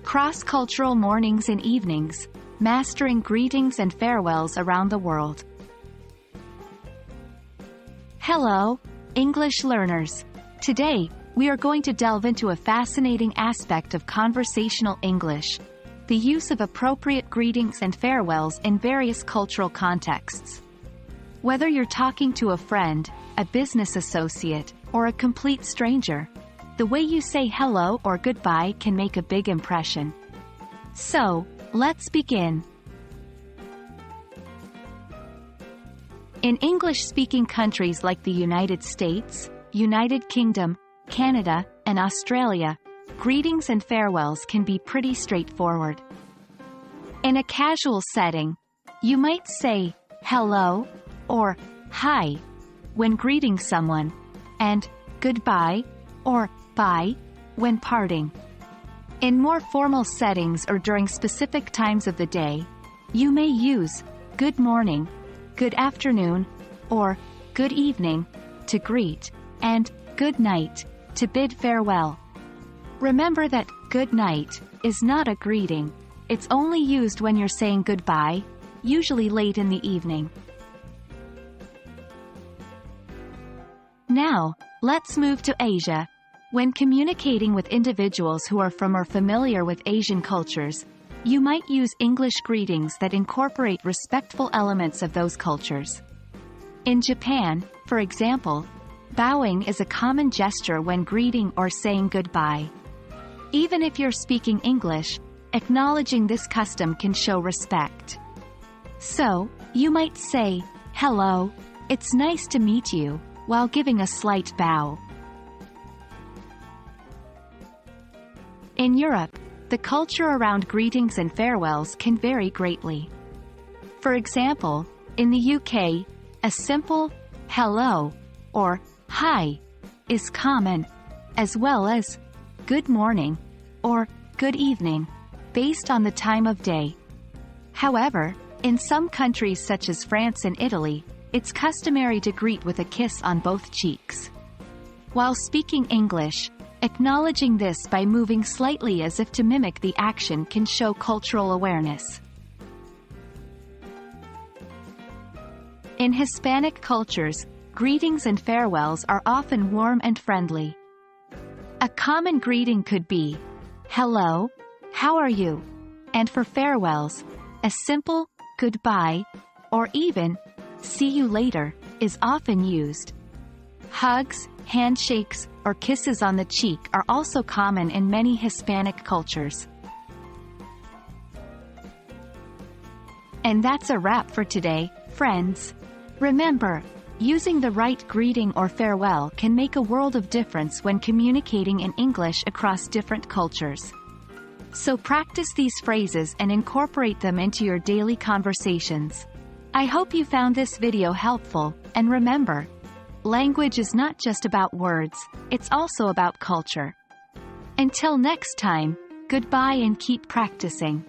Cross-cultural mornings and evenings, mastering greetings and farewells around the world. Hello, English learners. Today, we are going to delve into a fascinating aspect of conversational English, the use of appropriate greetings and farewells in various cultural contexts. Whether you're talking to a friend, a business associate, or a complete stranger, the way you say hello or goodbye can make a big impression. So, let's begin. In English-speaking countries like the United States, United Kingdom, Canada, and Australia, greetings and farewells can be pretty straightforward. In a casual setting, you might say hello or hi when greeting someone, and goodbye or bye when parting. In more formal settings or during specific times of the day, you may use good morning, good afternoon, or good evening to greet, and good night to bid farewell. Remember that good night is not a greeting. It's only used when you're saying goodbye, usually late in the evening. Now, let's move to Asia. When communicating with individuals who are from or familiar with Asian cultures, you might use English greetings that incorporate respectful elements of those cultures. In Japan, for example, bowing is a common gesture when greeting or saying goodbye. Even if you're speaking English, acknowledging this custom can show respect. So, you might say, "Hello, it's nice to meet you," while giving a slight bow. In Europe, the culture around greetings and farewells can vary greatly. For example, in the UK, a simple hello or hi is common, as well as good morning or good evening, based on the time of day. However, in some countries such as France and Italy, it's customary to greet with a kiss on both cheeks. While speaking English, acknowledging this by moving slightly as if to mimic the action can show cultural awareness. In Hispanic cultures, greetings and farewells are often warm and friendly. A common greeting could be, "Hello, how are you?" And for farewells, a simple, "goodbye," or even, "see you later," is often used. Hugs, handshakes, or kisses on the cheek are also common in many Hispanic cultures. And that's a wrap for today, friends. Remember, using the right greeting or farewell can make a world of difference when communicating in English across different cultures. So practice these phrases and incorporate them into your daily conversations. I hope you found this video helpful, and remember, language is not just about words, it's also about culture. Until next time, goodbye and keep practicing.